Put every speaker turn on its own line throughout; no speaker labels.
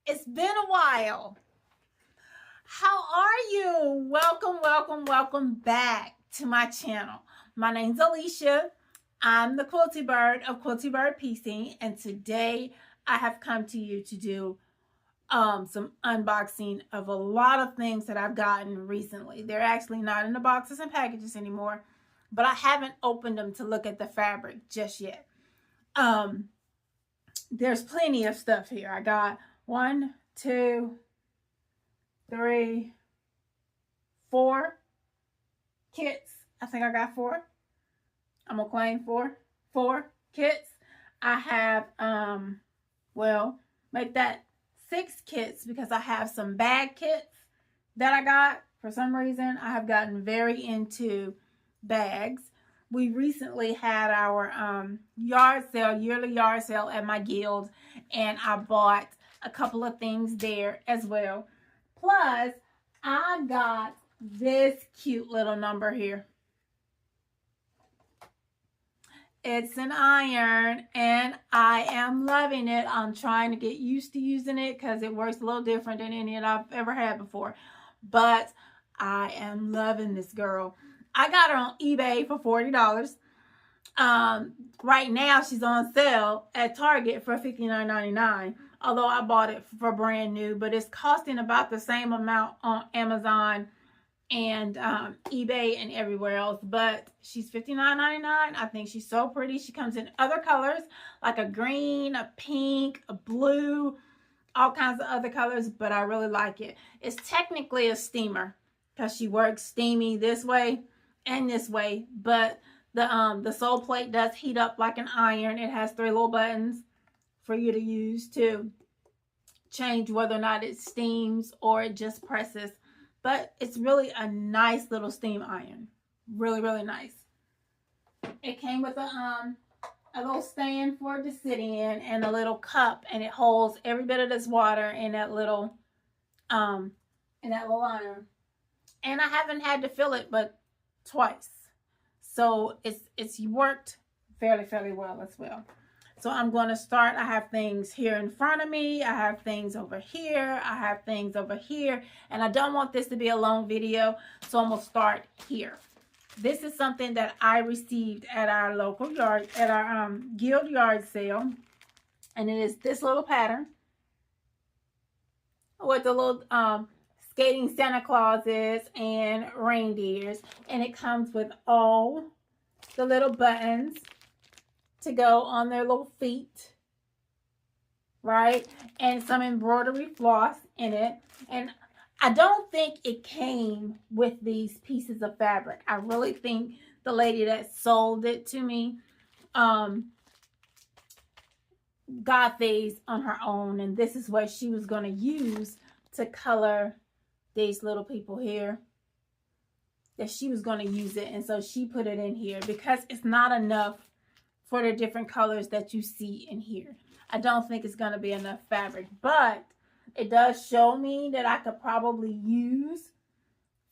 It's been a while. How are you? Welcome back to my channel. My name's Alicia. I'm the Quilty Bird of Quilty Bird PC, and today I have come to you to do some unboxing of a lot of things that I've gotten recently. They're actually not in the boxes and packages anymore, but I haven't opened them to look at the fabric just yet. There's plenty of stuff here. I got 1, 2, 3, 4 kits. I think I got 4. I'm gonna claim 4 kits. I have well, make that 6 kits because I have some bag kits that I got. For some reason, I have gotten very into bags. We recently had our yearly yard sale at my guild, and I bought a couple of things there as well. Plus, I got this cute little number here. It's an iron, and I am loving it. I'm trying to get used to using it because it works a little different than any that I've ever had before. But I am loving this girl. I got her on eBay for $40. Right now she's on sale at Target for $59.99. Although I bought it for brand new, but it's costing about the same amount on Amazon and eBay and everywhere else. But she's $59.99. I think she's so pretty. She comes in other colors like a green, a pink, a blue, all kinds of other colors, but I really like it. It's technically a steamer because she works steamy this way and this way, but the sole plate does heat up like an iron. It has 3 little buttons for you to use to change whether or not it steams or it just presses. But it's really a nice little steam iron. Really, really nice. It came with a little stand for it to sit in and a little cup, and it holds every bit of this water in that little iron. And I haven't had to fill it but twice. So it's worked fairly well as well. So I'm going to start. I have things here in front of me. I have things over here. I have things over here. And I don't want this to be a long video, so I'm going to start here. This is something that I received at our local yard, at our guild yard sale. And it is this little pattern with the little skating Santa Clauses and reindeers. And it comes with all the little buttons to go on their little feet, right? And some embroidery floss in it. And I don't think it came with these pieces of fabric. I really think the lady that sold it to me got these on her own, and this is what she was going to use to color these little people here. That she was going to use it, and so she put it in here because it's not enough for the different colors that you see in here. I don't think it's going to be enough fabric, but it does show me that I could probably use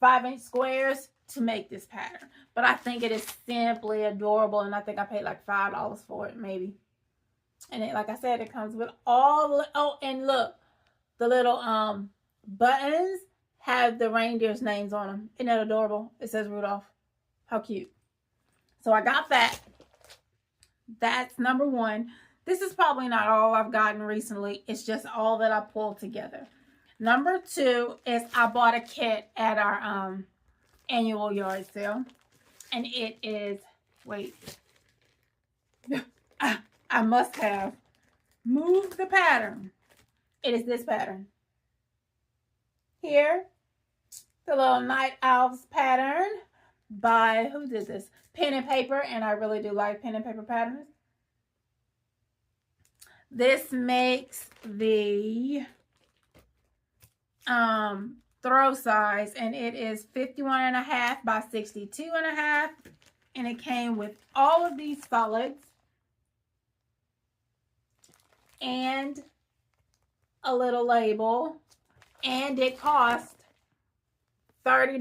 5-inch squares to make this pattern. But I think it is simply adorable, and I think I paid like $5 for it, maybe. And it, like I said, it comes with all the, oh, and look, the little buttons have the reindeer's names on them. Isn't that adorable? It says Rudolph. How cute. So I got that. That's number 1. This is probably not all I've gotten recently. It's just all that I pulled together. Number 2 is I bought a kit at our annual yard sale. And it is, wait. I must have moved the pattern. It is this pattern. Here, the little Night Owls pattern by, who did this? Pen and Paper, and I really do like pen and paper patterns. This makes the throw size, and it is 51.5 by 62.5, and it came with all of these solids and a little label, and it cost $30.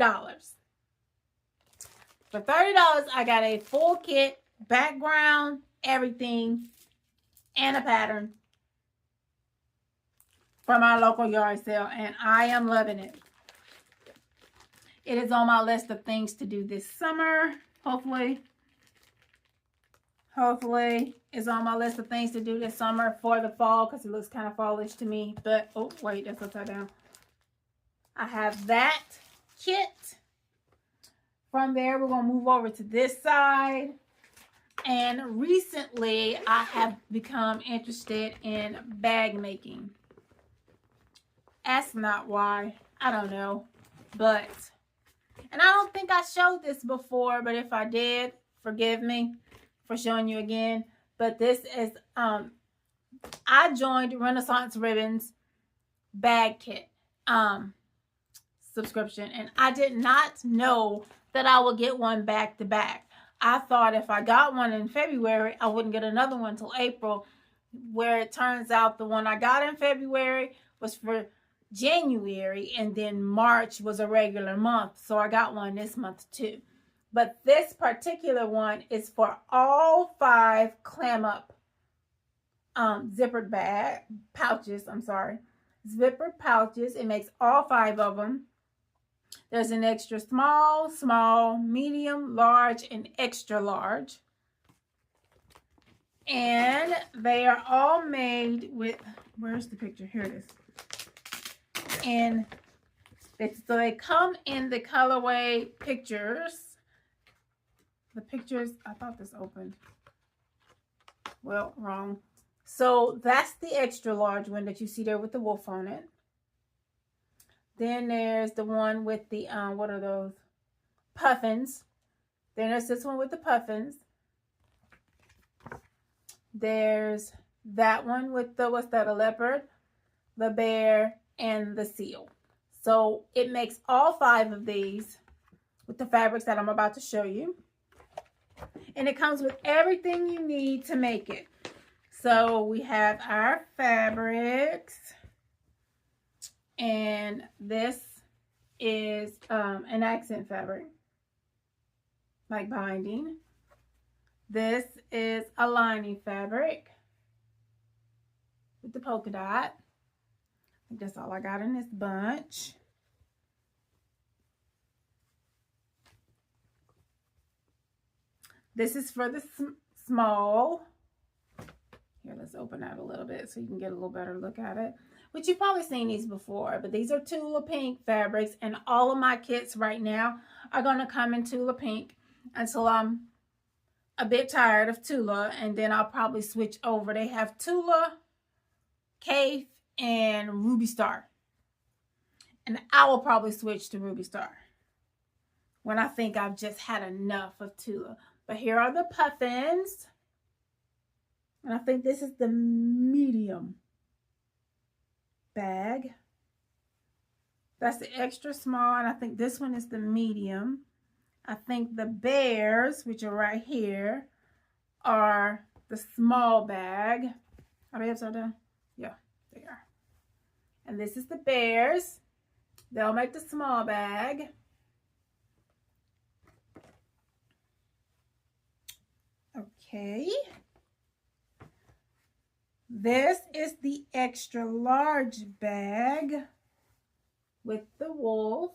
For $30, I got a full kit, background, everything, and a pattern. from our local yard sale, and I am loving it. It is on my list of things to do this summer. Hopefully it's on my list of things to do this summer for the fall, because it looks kind of fallish to me. But, oh, wait, that's upside down. I have that kit. From there, we're going to move over to this side. And recently, I have become interested in bag making. Ask not why. I don't know. But, and I don't think I showed this before, but if I did, forgive me for showing you again. But this is, I joined Renaissance Ribbons bag kit subscription. And I did not know that I would get one back to back. I thought if I got one in February, I wouldn't get another one until April, where it turns out the one I got in February was for January, and then March was a regular month. So I got one this month too. But this particular one is for all 5 clam up zippered bag pouches. I'm sorry. Zippered pouches. It makes all 5 of them. There's an extra small, small, medium, large, and extra large. And they are all made with, where's the picture? Here it is. And so they come in the colorway pictures. The pictures, I thought this opened. Well, wrong. So that's the extra large one that you see there with the wolf on it. Then there's the one with the, what are those? Puffins. Then there's this one with the puffins. There's that one with the, what's that, a leopard, the bear, and the seal. So it makes all 5 of these with the fabrics that I'm about to show you. And it comes with everything you need to make it. So we have our fabrics. And this is an accent fabric, like binding. This is a lining fabric with the polka dot. I think that's all I got in this bunch. This is for the small. Here, let's open that a little bit so you can get a little better look at it. Which you've probably seen these before, but these are Tula Pink fabrics, and all of my kits right now are going to come in Tula Pink until I'm a bit tired of Tula, and then I'll probably switch over. They have Tula, Cafe, and Ruby Star. And I will probably switch to Ruby Star when I think I've just had enough of Tula. But here are the puffins. And I think this is the medium bag. That's the extra small, and I think this one is the medium. I think the bears, which are right here, are the small bag. Are they upside down? Yeah, they are. And this is the bears. They'll make the small bag. Okay. This is the extra large bag with the wolf.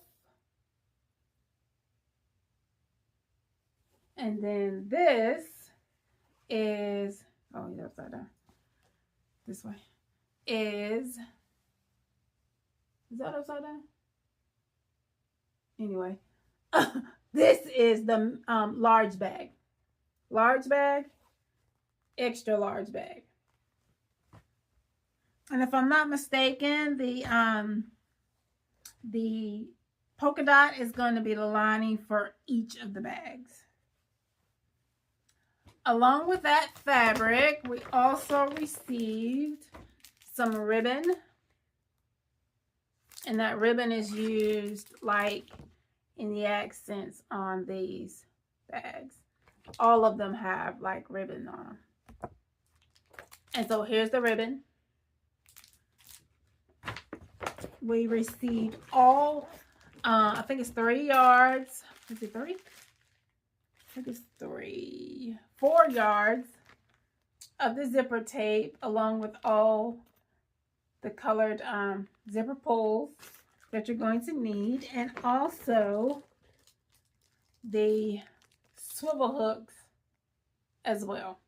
And then this is, oh, yeah, upside down. This way. Is that upside down? Anyway, this is the large bag. Large bag, extra large bag. And if I'm not mistaken, the polka dot is going to be the lining for each of the bags. Along with that fabric, we also received some ribbon. And that ribbon is used like in the accents on these bags. All of them have like ribbon on them. And so here's the ribbon. We received all, I think it's 3 yards. Is it 3? I think it's 4 yards of the zipper tape, along with all the colored zipper pulls that you're going to need, and also the swivel hooks as well.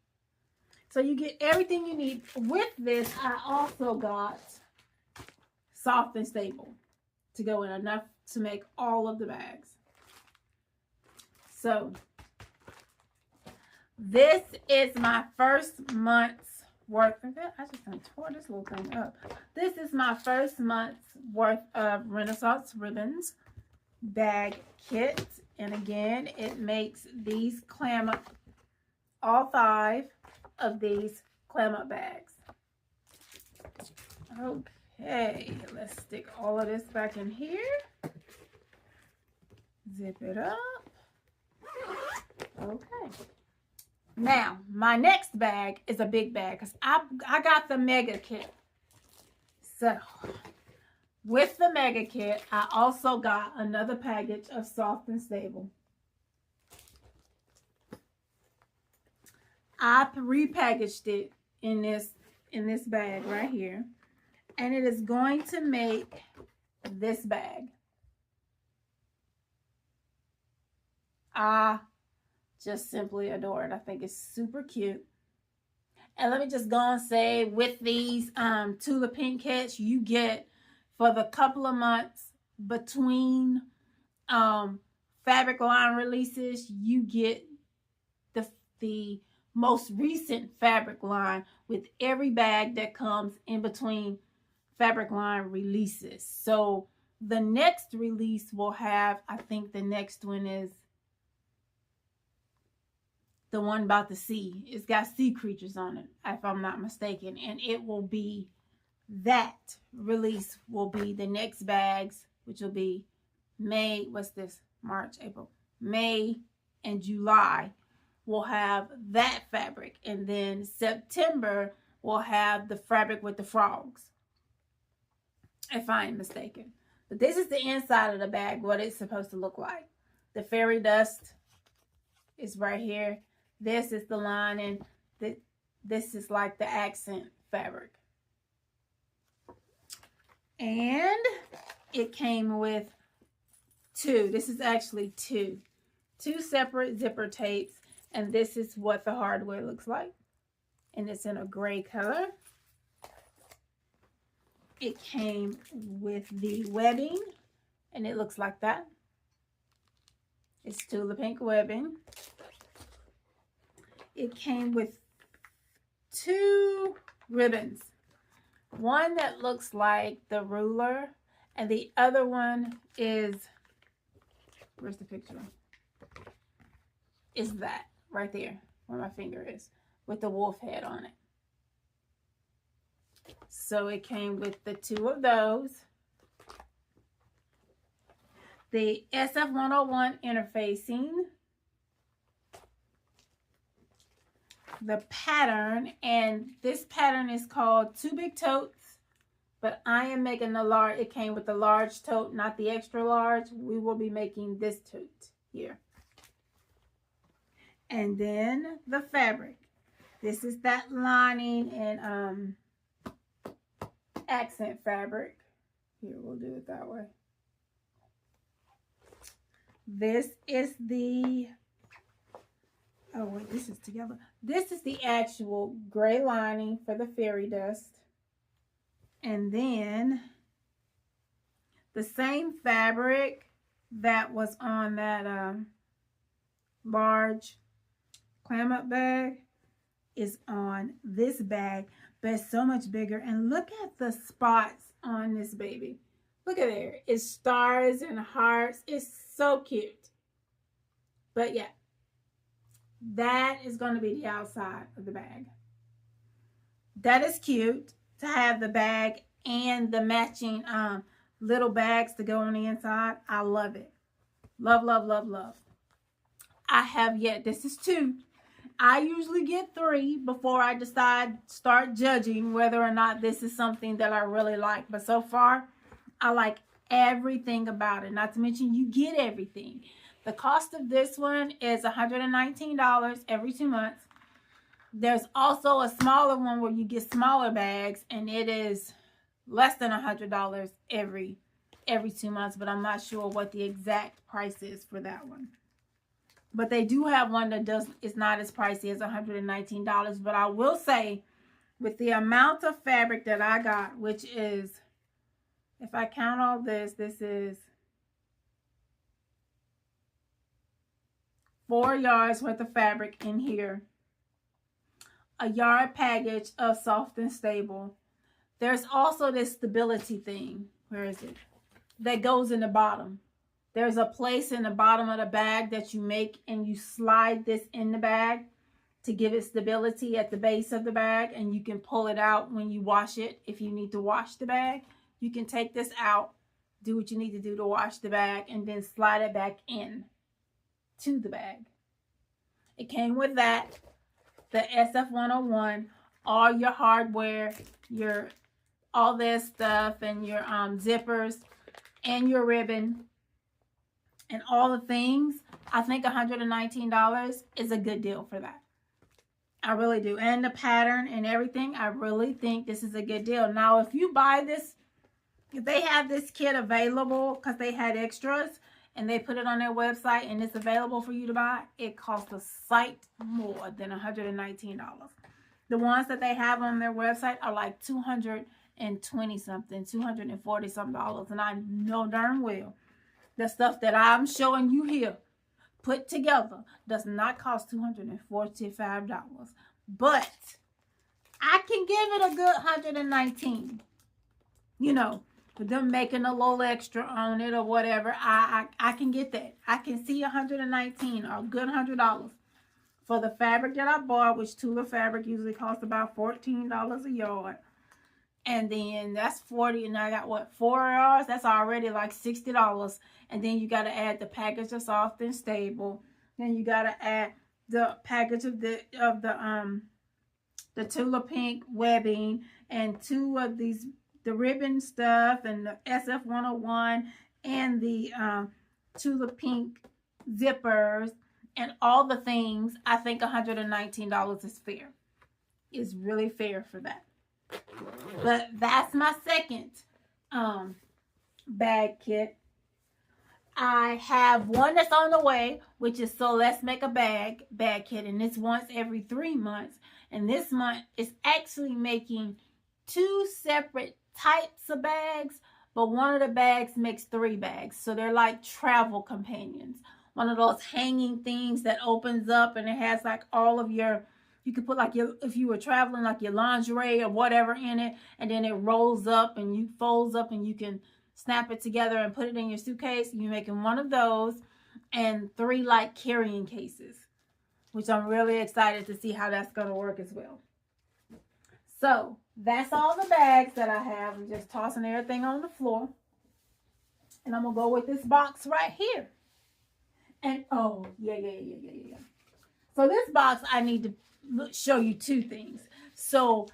So you get everything you need. With this, I also got soft and stable to go in, enough to make all of the bags. So this is my first month's worth of it. I just tore this little thing up. This is my first month's worth of Renaissance Ribbons bag kit. And again, it makes these clam up, all 5 of these clam up bags. Okay, let's stick all of this back in here. Zip it up. Okay. Now, my next bag is a big bag because I got the mega kit. So, with the mega kit, I also got another package of soft and stable. I repackaged it in this bag right here, and it is going to make this bag. I just simply adore it. I think it's super cute. And let me just go and say, with these Tula Pink kits, you get, for the couple of months between fabric line releases, you get the most recent fabric line with every bag that comes in between fabric line releases. So the next release will have, I think the next one is the one about the sea. It's got sea creatures on it, if I'm not mistaken. And it will be, that release will be the next bags, which will be May, what's this? March, April. May and July will have that fabric. And then September will have the fabric with the frogs, if I ain't mistaken. But this is the inside of the bag, what it's supposed to look like. The fairy dust is right here. This is the lining. This is like the accent fabric. And it came with 2. This is actually 2 separate zipper tapes. And this is what the hardware looks like. And it's in a gray color. It came with the webbing. And it looks like that. It's Tula Pink webbing. It came with 2 ribbons. One that looks like the ruler, and the other one is, where's the picture? Is that right there where my finger is, with the wolf head on it. So it came with the 2 of those. The SF101 interfacing. The pattern, and this pattern is called 2 Big Totes, but I am making the large. It came with the large tote, not the extra large. We will be making this tote here. And then the fabric. This is that lining and accent fabric. Here, we'll do it that way. This is the, oh wait, this is together. This is the actual gray lining for the fairy dust. And then the same fabric that was on that large clam up bag is on this bag, but it's so much bigger. And look at the spots on this baby. Look at there. It's stars and hearts. It's so cute. But yeah, that is going to be the outside of the bag. That is cute to have the bag and the matching little bags to go on the inside. I love it. Love, love, love, love. I have yet, this is 2. I usually get 3 before I start judging whether or not this is something that I really like. But so far, I like everything about it. Not to mention, you get everything. The cost of this one is $119 every 2 months. There's also a smaller one where you get smaller bags, and it is less than $100 every 2 months, but I'm not sure what the exact price is for that one. But they do have one that is not as pricey as $119. But I will say, with the amount of fabric that I got, which is, if I count all this, this is 4 yards worth of fabric in here. A yard package of soft and stable. There's also this stability thing. Where is it? That goes in the bottom. There's a place in the bottom of the bag that you make, and you slide this in the bag to give it stability at the base of the bag, and you can pull it out when you wash it. If you need to wash the bag, you can take this out, do what you need to do to wash the bag, and then slide it back in to the bag. It came with that, the SF-101, all your hardware, all this stuff, and your zippers, and your ribbon, and all the things. I think $119 is a good deal for that. I really do. And the pattern and everything, I really think this is a good deal. Now, if you buy this, if they have this kit available because they had extras and they put it on their website and it's available for you to buy, it costs a sight more than $119. The ones that they have on their website are like $220 something, $240 something, and I know darn well the stuff that I'm showing you here put together does not cost $245, but I can give it a good $119. You know, for them making a little extra on it or whatever, I can get that. I can see $119 or a good $100 for the fabric that I bought, which Tula fabric usually costs about $14 a yard. And then that's 40, and I got what, 4 yards? That's already like $60. And then you got to add the package of soft and stable. Then you got to add the package of the Tula pink webbing, and 2 of these, the ribbon stuff, and the SF-101, and the Tula pink zippers, and all the things. I think $119 is fair. It's really fair for that. But that's my second bag kit. I have one that's on the way, which is So Let's Make a Bag kit, and it's once every 3 months. And this month is actually making 2 separate types of bags, but one of the bags makes 3 bags. So they're like travel companions. One of those hanging things that opens up, and it has like all of your, you could put like your, if you were traveling, like your lingerie or whatever in it, and then it rolls up and you folds up and you can snap it together and put it in your suitcase. You're making one of those, and 3 like carrying cases, which I'm really excited to see how that's going to work as well. So that's all the bags that I have. I'm just tossing everything on the floor, and I'm going to go with this box right here. And oh, yeah. So this box, I need to show you 2 things. So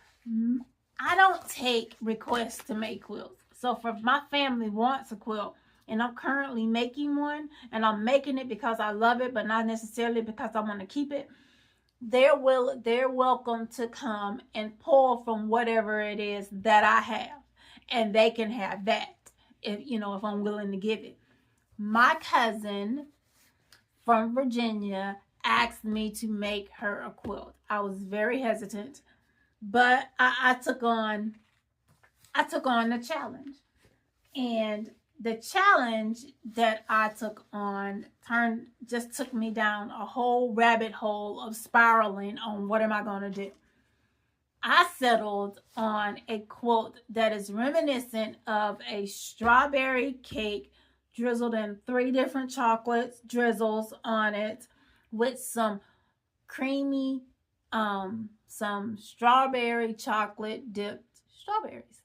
I don't take requests to make quilts. So if my family wants a quilt and I'm currently making one, and I'm making it because I love it, but not necessarily because I want to keep it, they're welcome to come and pull from whatever it is that I have, and they can have that if I'm willing to give it. My cousin from Virginia asked me to make her a quilt. I was very hesitant, but I took on the challenge. And the challenge that I took on just took me down a whole rabbit hole of spiraling on what am I going to do. I settled on a quilt that is reminiscent of a strawberry cake drizzled in 3 different chocolates, drizzles on it, with some creamy, some strawberry chocolate dipped strawberries.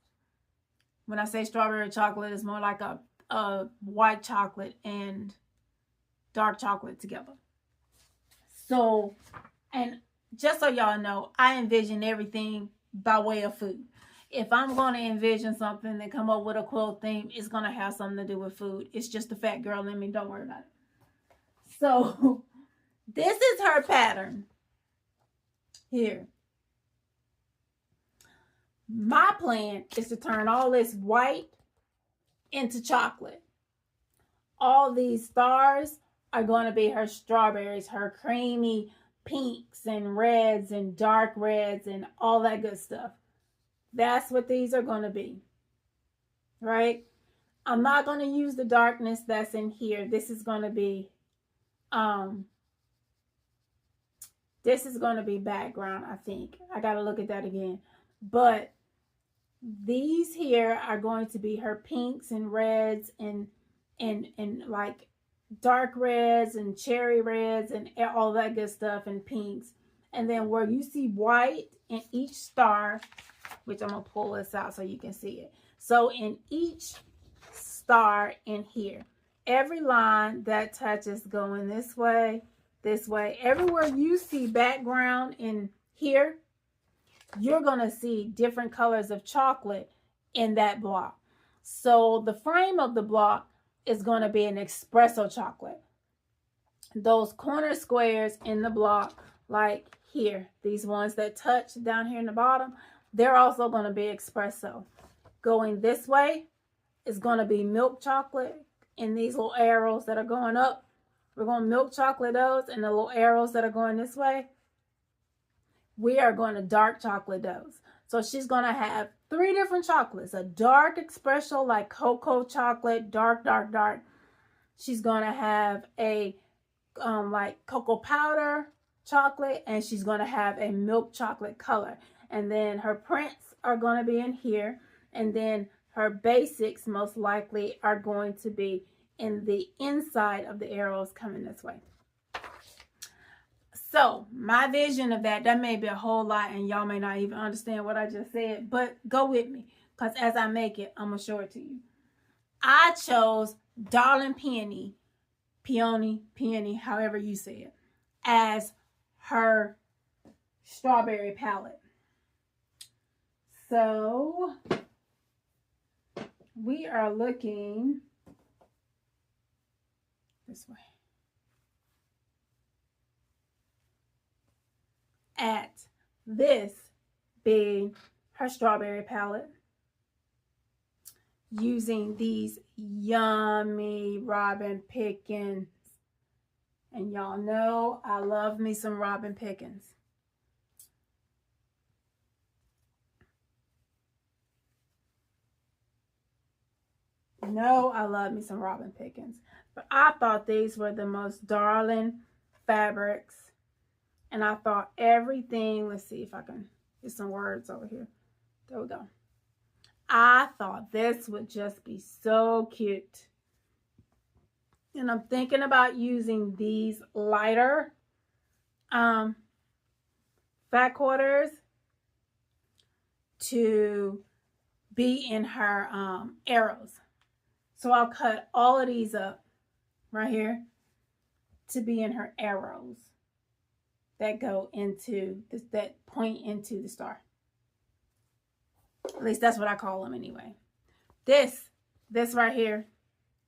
When I say strawberry chocolate, it's more like a white chocolate and dark chocolate together. So, and just so y'all know, I envision everything by way of food. If I'm going to envision something and come up with a quilt theme, it's going to have something to do with food. It's just a fat girl in me. Don't worry about it. So, this is her pattern here. My plan is to turn all this white into chocolate. All these stars are going to be her strawberries, her creamy pinks and reds and dark reds and all that good stuff. That's what these are going to be, right? I'm not going to use the darkness that's in here. This is going to be background, I think. I got to look at that again. But these here are going to be her pinks and reds and like dark reds and cherry reds and all that good stuff and pinks. And then where you see white in each star, which I'm going to pull this out so you can see it. So in each star in here, every line that touches going this way, everywhere you see background in here, you're going to see different colors of chocolate in that block. So the frame of the block is going to be an espresso chocolate. Those corner squares in the block, like here, these ones that touch down here in the bottom, they're also going to be espresso. Going this way is going to be milk chocolate, and these little arrows that are going up, we're going to milk chocolate those, and the little arrows that are going this way, we are going to dark chocolate those. So she's going to have 3 different chocolates. A dark espresso, like cocoa chocolate, dark. She's going to have a like cocoa powder chocolate, and she's going to have a milk chocolate color. And then her prints are going to be in here. And then her basics most likely are going to be in the inside of the arrows coming this way. So my vision of that may be a whole lot, and y'all may not even understand what I just said, but go with me, because as I make it, I'm going to show it to you. I chose Darling Peony, however you say it, as her strawberry palette. So we are looking this way at this being her strawberry palette, using these yummy Robin Pickens. And y'all know I love me some Robin Pickens. I love me some Robin Pickens. But I thought these were the most darling fabrics. And I thought everything, let's see if I can get some words over here. There we go. I thought this would just be so cute. And I'm thinking about using these lighter fat quarters to be in her arrows. So I'll cut all of these up right here to be in her arrows that go into this, that point into the star. At least that's what I call them anyway. This right here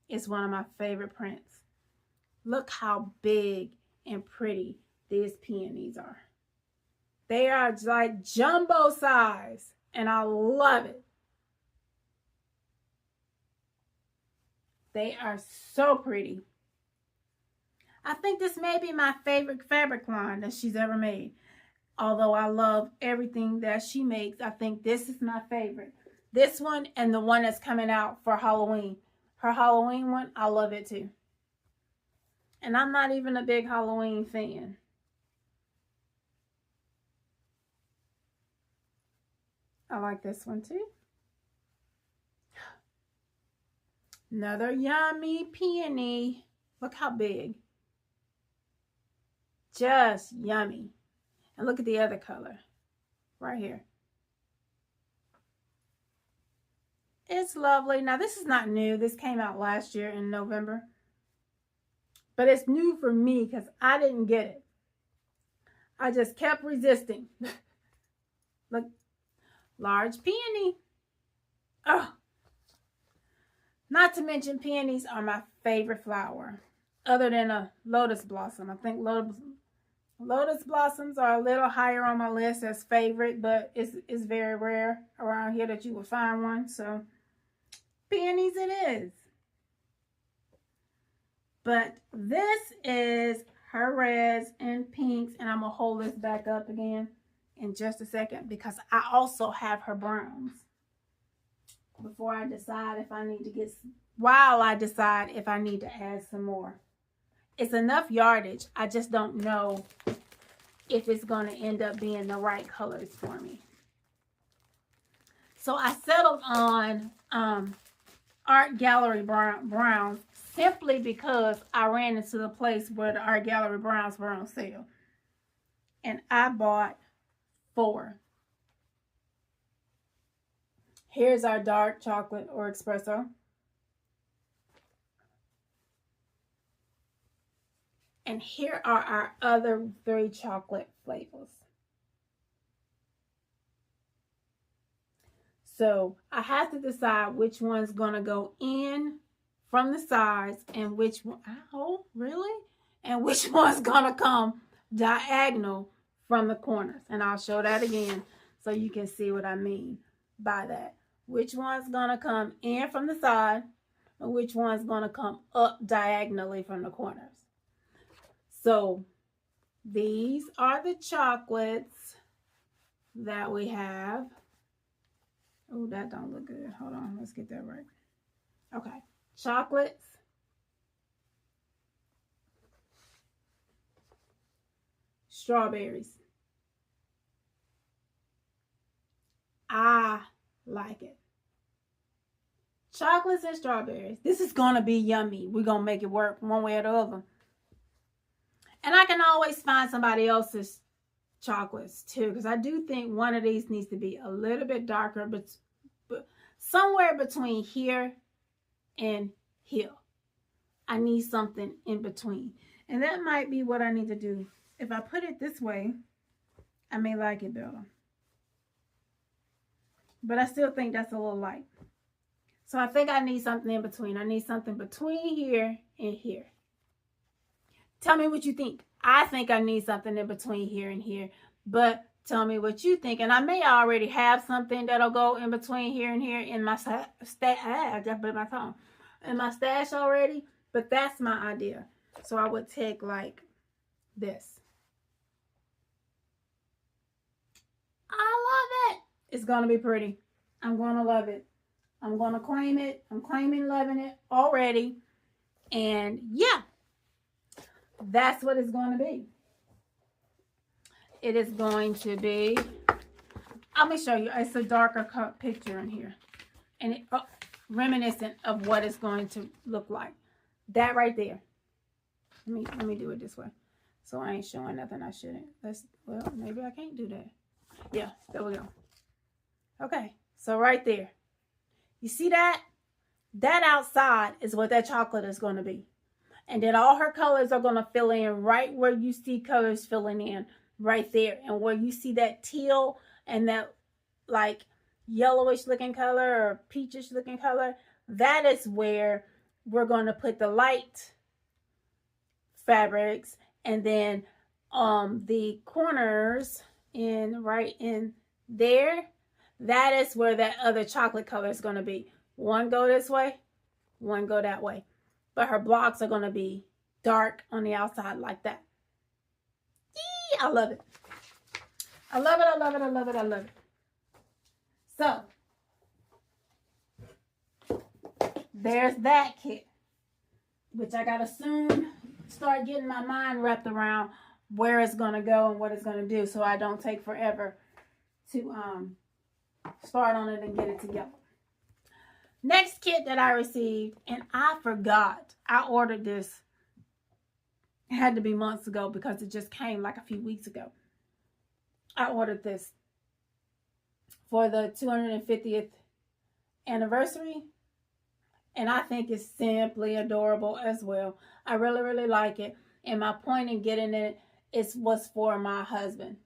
is one of my favorite prints. Look how big and pretty these peonies are. They are like jumbo size, and I love it. They are so pretty. I think this may be my favorite fabric line that she's ever made. Although I love everything that she makes, I think this is my favorite. This one and the one that's coming out for Halloween. Her Halloween one, I love it too. And I'm not even a big Halloween fan. I like this one too. Another yummy peony. Look how big. Just yummy. And look at the other color right here. It's lovely. Now, this is not new. This came out last year in November. But it's new for me because I didn't get it. I just kept resisting. Look, large peony. Oh. Not to mention, peonies are my favorite flower. Other than a lotus blossom. I think Lotus blossoms are a little higher on my list as favorite, but it's very rare around here that you will find one. So peonies it is. But this is her reds and pinks, and I'm gonna hold this back up again in just a second because I also have her browns. Before I decide if I need to get, while I decide if I need to add some more. It's enough yardage. I just don't know if it's going to end up being the right colors for me. So I settled on Art Gallery browns simply because I ran into the place where the Art Gallery browns were on sale. And I bought 4. Here's our dark chocolate or espresso. And here are our other 3 chocolate flavors. So I have to decide which one's going to go in from the sides and which one, oh, really? And which one's going to come diagonal from the corners. And I'll show that again so you can see what I mean by that. Which one's going to come in from the side and which one's going to come up diagonally from the corners. So these are the chocolates that we have. Oh, that don't look good. Hold on, let's get that right. Okay, chocolates. Strawberries. I like it. Chocolates and strawberries. This is going to be yummy. We're going to make it work one way or the other. And I can always find somebody else's chocolates too, because I do think one of these needs to be a little bit darker, but somewhere between here and here. I need something in between. And that might be what I need to do. If I put it this way, I may like it better. But I still think that's a little light. So I think I need something in between. I need something between here and here. Tell me what you think. I think I need something in between here and here. But tell me what you think. And I may already have something that'll go in between here and here in my in my stash already. But that's my idea. So I would take like this. I love it. It's going to be pretty. I'm going to love it. I'm going to claim it. I'm claiming loving it already. And yeah. That's what it's going to be. It is going to be, let me show you. It's a darker picture in here. And it reminiscent of what it's going to look like. That right there. Let me do it this way. So I ain't showing nothing I shouldn't. Well, maybe I can't do that. Yeah, there we go. Okay, so right there. You see that? That outside is what that chocolate is going to be. And then all her colors are going to fill in right where you see colors filling in right there. And where you see that teal and that like yellowish looking color or peachish looking color, that is where we're going to put the light fabrics. And then the corners right in there, that is where that other chocolate color is going to be. One go this way, one go that way. But her blocks are going to be dark on the outside like that. Yee, I love it. I love it, I love it, I love it, I love it. So, there's that kit. Which I got to soon start getting my mind wrapped around where it's going to go and what it's going to do. So I don't take forever to start on it and get it together. Next kit that I received, and I forgot. I ordered this. It had to be months ago because it just came like a few weeks ago. I ordered this for the 250th anniversary. And I think it's simply adorable as well. I really, really like it. And my point in getting it was for my husband.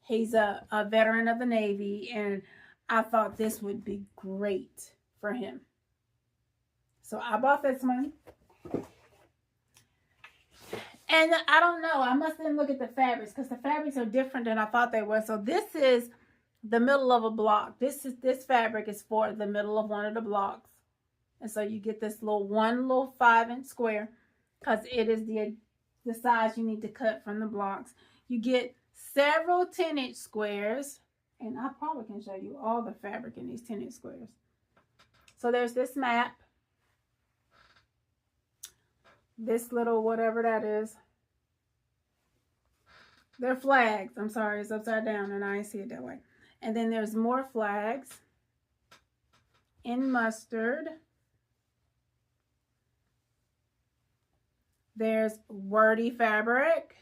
He's a veteran of the Navy, and I thought this would be great for him. So I bought this one. And I don't know. I must then look at the fabrics because the fabrics are different than I thought they were. So this is the middle of a block. This fabric is for the middle of one of the blocks. And so you get this little 5-inch square because it is the size you need to cut from the blocks. You get several 10-inch squares. And I probably can show you all the fabric in these 10-inch squares. So there's this map. This little whatever that is. They're flags. I'm sorry, it's upside down and I see it that way. And then there's more flags in mustard. There's wordy fabric.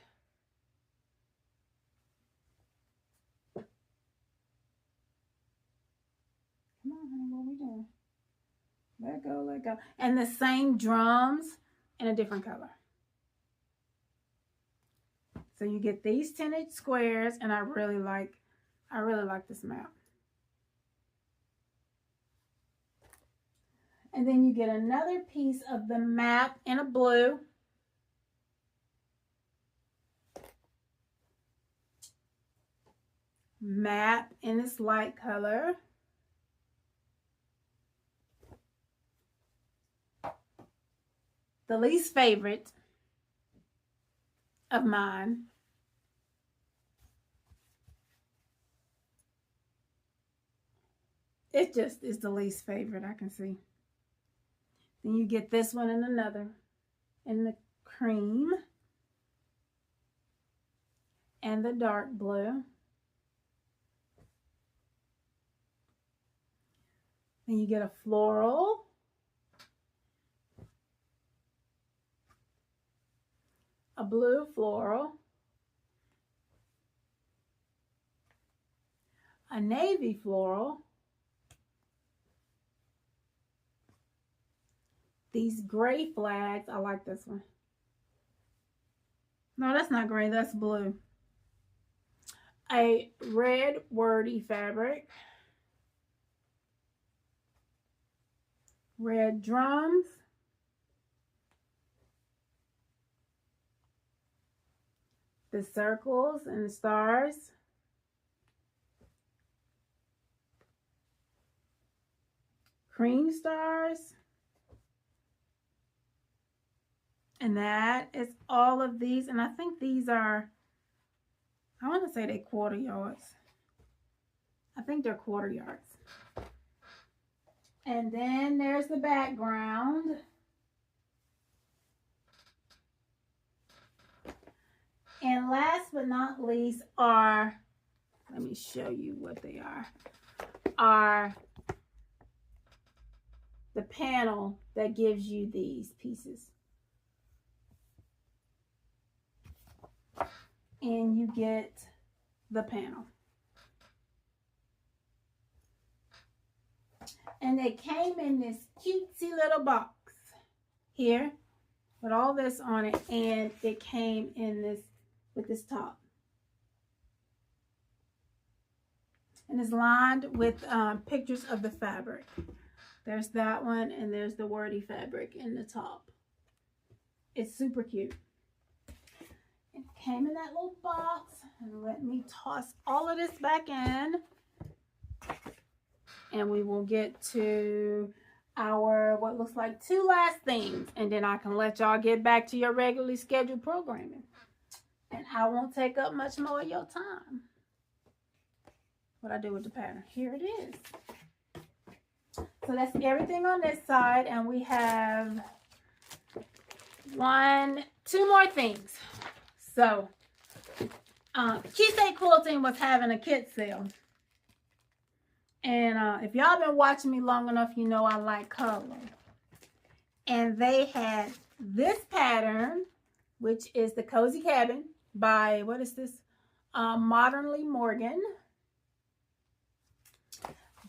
Come on, honey, what are we doing? Let go, let go. And the same drums in a different color. So you get these 10-inch squares, and I really like this map. And then you get another piece of the map in a blue. Map in this light color. The least favorite of mine. It just is the least favorite, I can see. Then you get this one and another in the cream and the dark blue. Then you get a floral. A blue floral. A navy floral. These gray flags. I like this one. No, that's not gray. That's blue. A red wordy fabric. Red drums. The circles and the stars. Cream stars. And that is all of these. And I think these are, I want to say they're quarter yards. I think they're quarter yards. And then there's the background. And last but not least are, let me show you what they are the panel that gives you these pieces. And you get the panel. And they came in this cutesy little box here with all this on it, and it came in this with this top. And it's lined with pictures of the fabric. There's that one, and there's the wordy fabric in the top. It's super cute. It came in that little box, and let me toss all of this back in. And we will get to our, what looks like 2 last things, and then I can let y'all get back to your regularly scheduled programming. And I won't take up much more of your time. What I do with the pattern. Here it is. So that's everything on this side, and we have 2 more things. So, Keysake Quilting was having a kit sale. And if y'all been watching me long enough, you know I like color. And they had this pattern, which is the Cozy Cabin by, what is this? Modernly Morgan.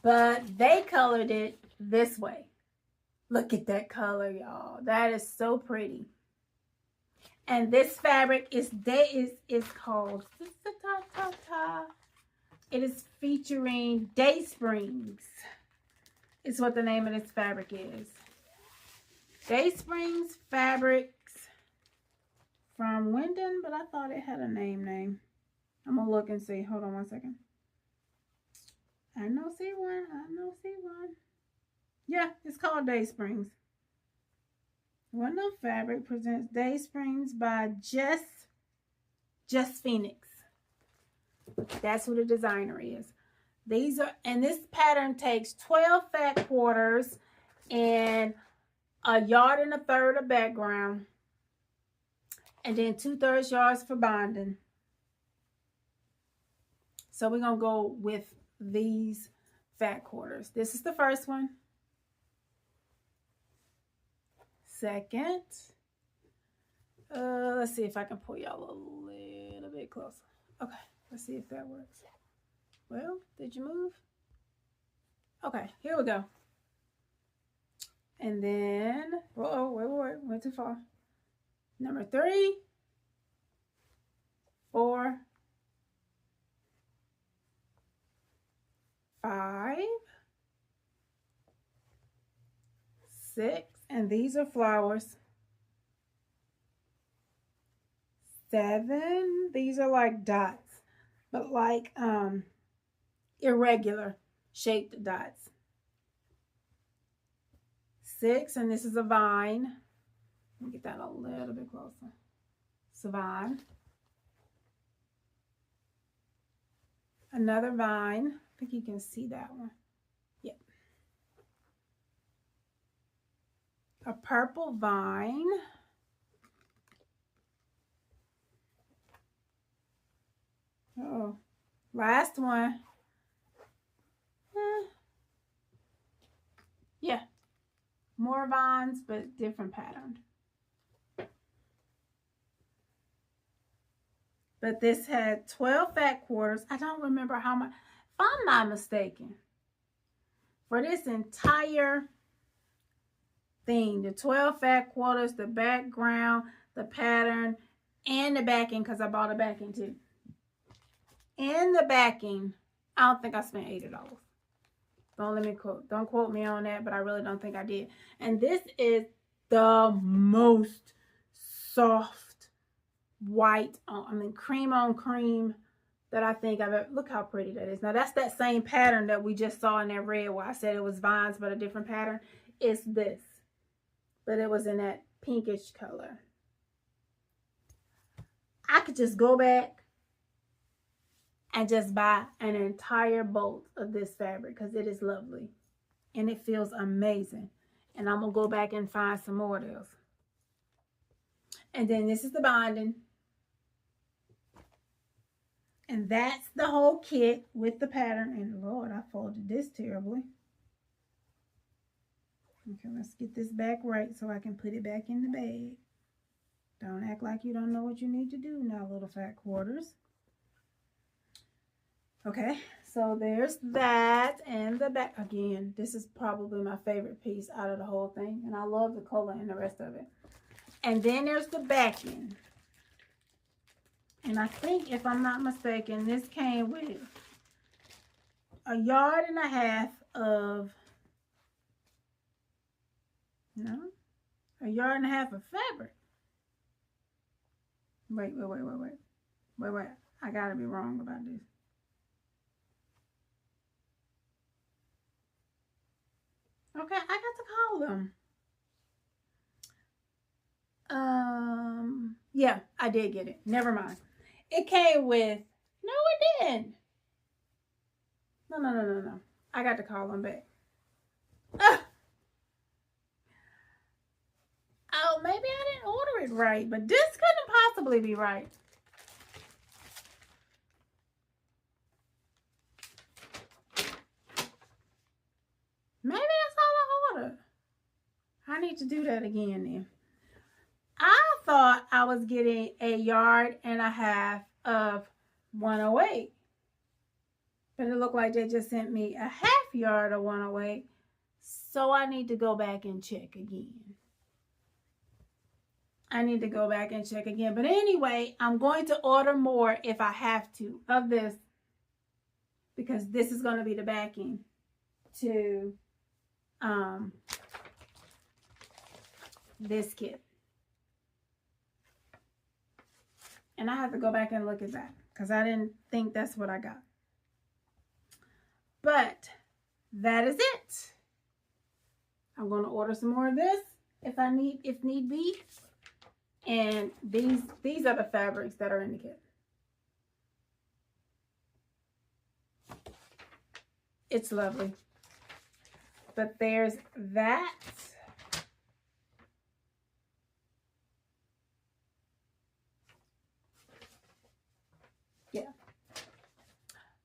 But they colored it this way. Look at that color, y'all. That is so pretty. And this fabric is called, it is featuring Day Springs. Is what the name of this fabric is. Day Springs Fabrics from Wyndham, but I thought it had a name. I'm going to look and see. Hold on one second. I know see one. Yeah, it's called Day Springs. Wyndham Fabric presents Day Springs by Just Phoenix. That's who the designer is. These are, and this pattern takes 12 fat quarters and 1.33 yards of background, and then 2/3 yards for binding. So we're gonna go with these fat quarters. This is the first one. Second, let's see if I can pull y'all a little bit closer. Okay, let's see if that works. Well, did you move? Okay, here we go. And then, wait, went too far. Number 3, 4, 5, 6, and these are flowers. 7, these are like dots, but like irregular shaped dots. 6, and this is a vine. Let me get that a little bit closer. It's a vine. Another vine. I think you can see that one. Yep. A purple vine. Oh, last one. Yeah, more vines, but different pattern. But this had 12 fat quarters. I don't remember how much, if I'm not mistaken, for this entire thing, the 12 fat quarters, the background, the pattern, and the backing, because I bought a backing too. And the backing, I don't think I spent $80. Don't quote me on that, but I really don't think I did. And this is the most soft white, cream on cream that I think I've ever. Look how pretty that is. Now that's that same pattern that we just saw in that red where I said it was vines, but a different pattern. It's this, but it was in that pinkish color. I could just go back and just buy an entire bolt of this fabric because it is lovely and it feels amazing. And I'm gonna go back and find some more of those. And then this is the binding, and that's the whole kit with the pattern. And Lord, I folded this terribly. Okay, let's get this back right so I can put it back in the bag. Don't act like you don't know what you need to do now, little fat quarters. Okay, so there's that, and the back. Again, this is probably my favorite piece out of the whole thing, and I love the color and the rest of it. And then there's the backing. And I think, if I'm not mistaken, this came with 1.5 yards of, no, 1.5 yards of fabric. Wait. I gotta be wrong about this. Okay, I got to call them. Yeah, I did get it. Never mind. It came with, no, it didn't. No. I got to call them back. Oh, maybe I didn't order it right, but this couldn't possibly be right. Maybe that's all I ordered. I need to do that again then. I thought I was getting 1.5 yards of 108. But it looked like they just sent me 1/2 yard of 108. So I need to go back and check again. But anyway, I'm going to order more if I have to of this, because this is going to be the backing to this kit. And I have to go back and look at that because I didn't think that's what I got. But that is it. I'm going to order some more of this if need be. And these are the fabrics that are in the kit. It's lovely. But there's that. Yeah.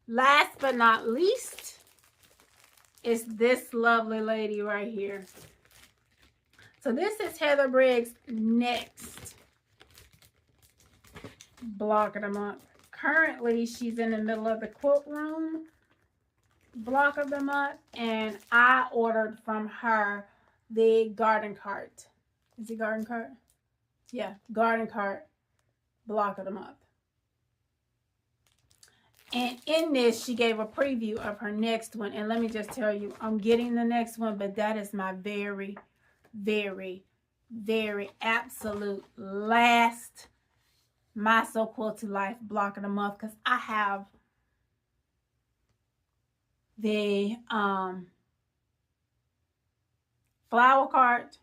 Last but not least is this lovely lady right here. So this is Heather Briggs' next block of the month. Currently, she's in the middle of the Quilt Room block of the month, and I ordered from her the garden cart. Is it garden cart? Yeah, garden cart block of the month. And in this, she gave a preview of her next one. And let me just tell you, I'm getting the next one, but that is my very, very, very absolute last My So Quilted Life block of the month, because I have the flower cart.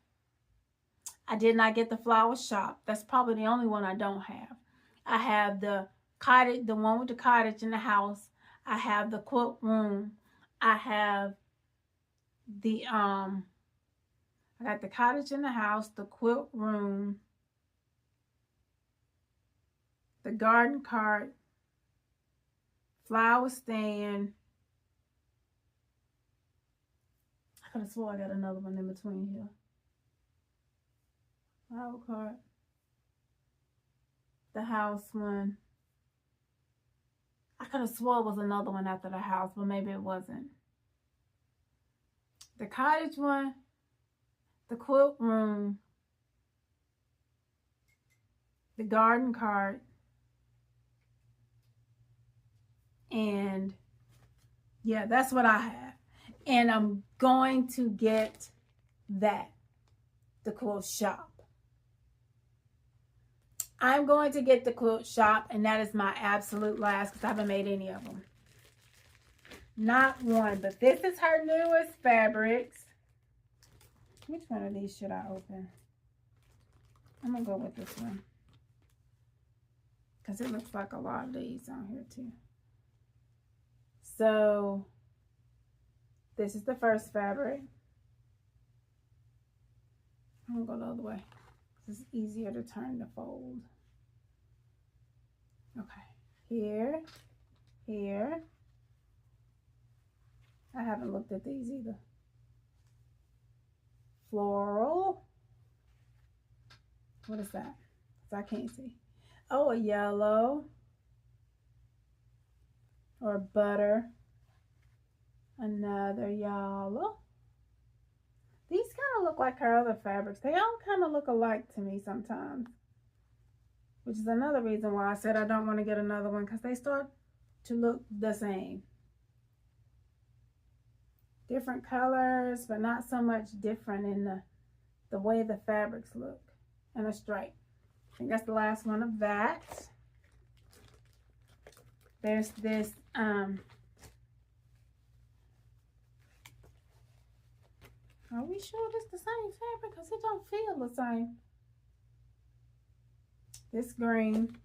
I did not get the flower shop. That's probably the only one I don't have. I have the cottage, the one with the cottage in the house. I have the Quilt Room. I have the I got the cottage in the house, the Quilt Room, the garden cart, flower stand. I could have swore I got another one in between here. Flower cart, the house one. I could have swore it was another one after the house, but maybe it wasn't. The cottage one, the Quilt Room, the garden cart, and yeah, that's what I have. And I'm going to get that, the quilt shop. I'm going to get the quilt shop, and that is my absolute last because I haven't made any of them. Not one, but this is her newest fabrics. Which one of these should I open? I'm going to go with this one because it looks like a lot of these on here too. So this is the first fabric. I'm going to go the other way. It's easier to turn the fold. Okay, here, here. I haven't looked at these either. Floral. What is that? I can't see. Oh, a yellow. Or butter. Another yellow. These kind of look like her other fabrics. They all kind of look alike to me sometimes. Which is another reason why I said I don't want to get another one, because they start to look the same. Different colors, but not so much different in the way the fabrics look. And a stripe. I think that's the last one of that. There's this are we sure this is the same fabric? Because it don't feel the same. This green,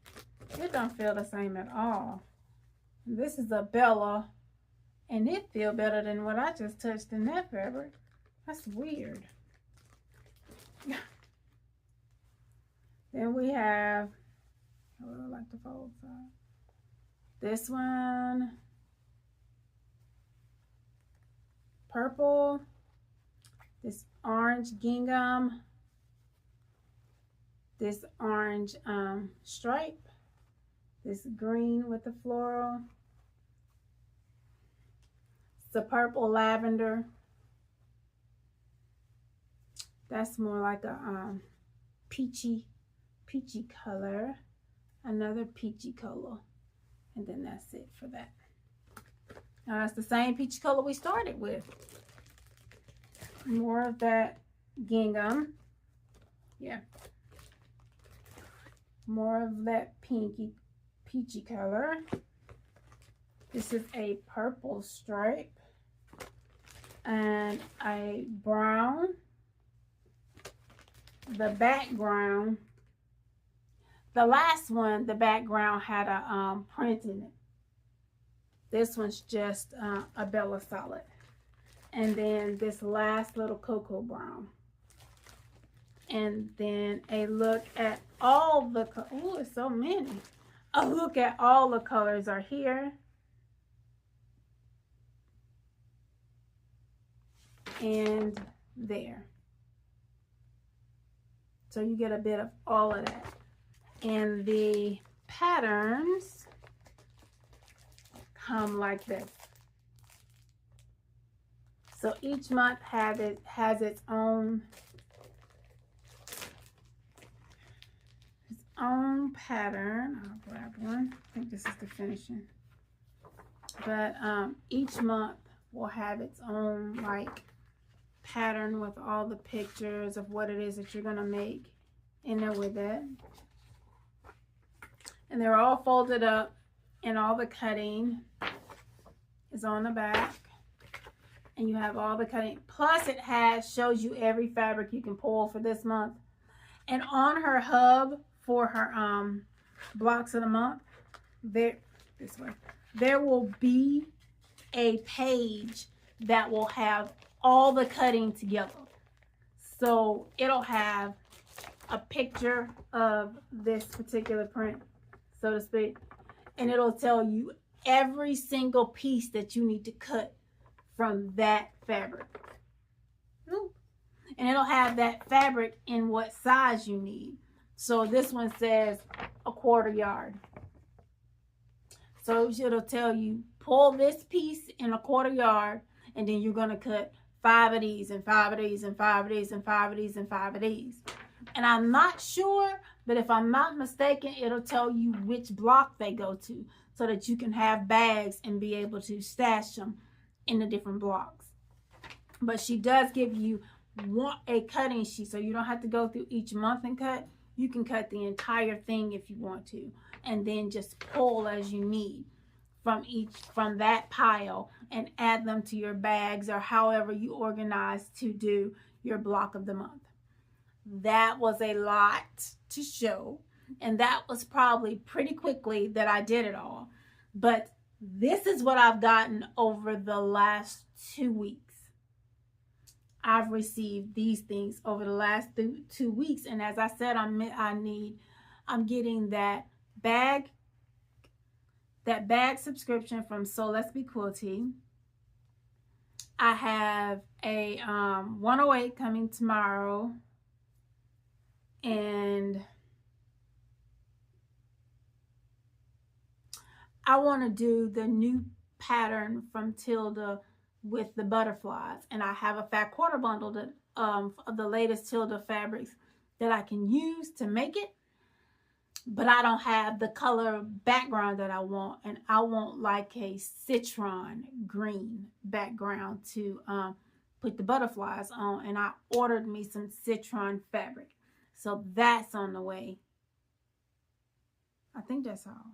it don't feel the same at all. This is a Bella, and it feels better than what I just touched in that fabric. That's weird. Then we have, I really like the fold side. This one, purple. This orange gingham, this orange stripe, this green with the floral, the purple lavender. That's more like a peachy color, another peachy color, and then that's it for that. Now that's the same peachy color we started with. More of that gingham. Yeah. more of that peachy color. This is a purple stripe and a brown. The background, the last one, the background had a print in it. This one's just a Bella Solid. And then this last little cocoa brown. And then a look at all the, oh, it's so many. A look at all the colors are here. And there. So you get a bit of all of that. And the patterns come like this. So each month has its own pattern. I'll grab one. I think this is the finishing. But each month will have its own like pattern with all the pictures of what it is that you're gonna make in there with it. And they're all folded up, and all the cutting is on the back. And you have all the cutting. Plus it shows you every fabric you can pull for this month. And on her hub for her blocks of the month, there will be a page that will have all the cutting together. So it'll have a picture of this particular print, so to speak, and it'll tell you every single piece that you need to cut from that fabric. And it'll have that fabric in what size you need. So this one says 1/4 yard. So it'll tell you, pull this piece in 1/4 yard, and then you're gonna cut 5 of these and 5 of these and 5 of these and 5 of these and 5 of these. And I'm not sure, but if I'm not mistaken, it'll tell you which block they go to, so that you can have bags and be able to stash them in the different blocks. But she does give you a cutting sheet, so you don't have to go through each month and cut. You can cut the entire thing if you want to, and then just pull as you need from that pile and add them to your bags or however you organize to do your block of the month. That was a lot to show, and that was probably pretty quickly that I did it all. But this is what I've gotten over the last 2 weeks. I've received these things over the last 2 weeks, and as I said, I'm getting that bag subscription from So Let's Be Quilty. I have a 108 coming tomorrow, and I want to do the new pattern from Tilda with the butterflies, and I have a fat quarter bundle that of the latest Tilda fabrics that I can use to make it, but I don't have the color background that I want, and I want like a citron green background to put the butterflies on, and I ordered me some citron fabric, so that's on the way. I think that's all.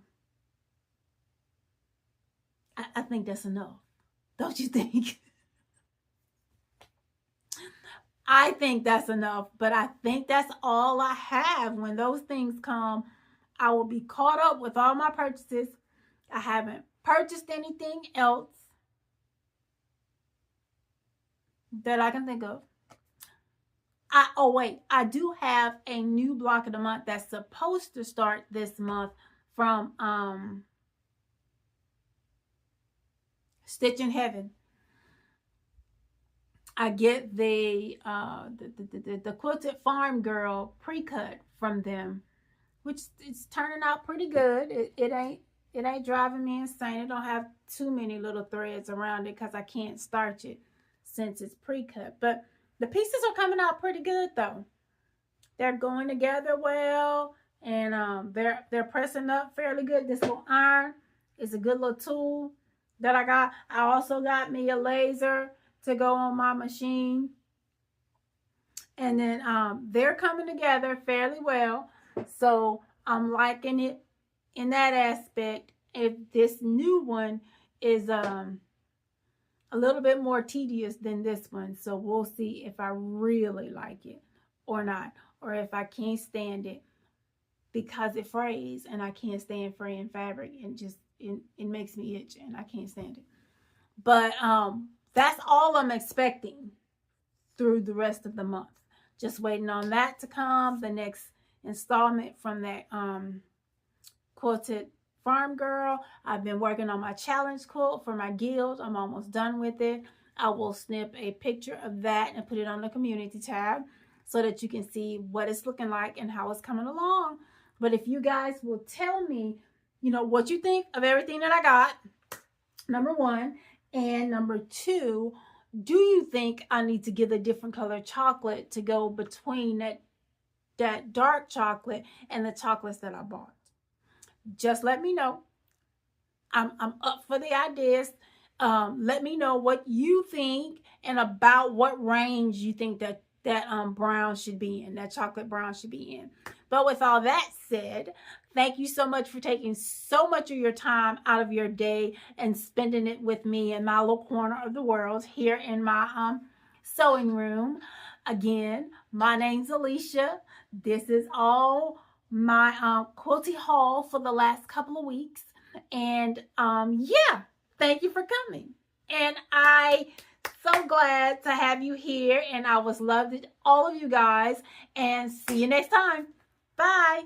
I think that's enough. Don't you think? I think that's enough, but I think that's all I have. When those things come, I will be caught up with all my purchases. I haven't purchased anything else that I can think of. Oh wait, I do have a new block of the month that's supposed to start this month from Stitch in Heaven. I get the Quilted Farm Girl pre-cut from them, which is turning out pretty good. It ain't driving me insane. It don't have too many little threads around it because I can't starch it since it's pre-cut. But the pieces are coming out pretty good though. They're going together well, and they're pressing up fairly good. This little iron is a good little tool that I got. I also got me a laser to go on my machine, and then they're coming together fairly well. So I'm liking it in that aspect. If this new one is a little bit more tedious than this one, so we'll see if I really like it or not, or if I can't stand it because it frays, and I can't stand fraying fabric, and just it makes me itch and I can't stand it. But that's all I'm expecting through the rest of the month. Just waiting on that to come, the next installment from that quilted farm girl. I've been working on my challenge quilt for my guild. I'm almost done with it. I will snip a picture of that and put it on the community tab so that you can see what it's looking like and how it's coming along. But if you guys will tell me, you know, what you think of everything that I got, number one, and number two, do you think I need to get a different color chocolate to go between that dark chocolate and the chocolates that I bought? Just let me know. I'm up for the ideas. Let me know what you think and about what range you think that brown should be in, that chocolate brown should be in. But with all that said, thank you so much for taking so much of your time out of your day and spending it with me in my little corner of the world here in my sewing room. Again, my name's Alicia. This is all my quilty haul for the last couple of weeks. And yeah, thank you for coming. And I so glad to have you here, and I was loved all of you guys, and see you next time. Bye.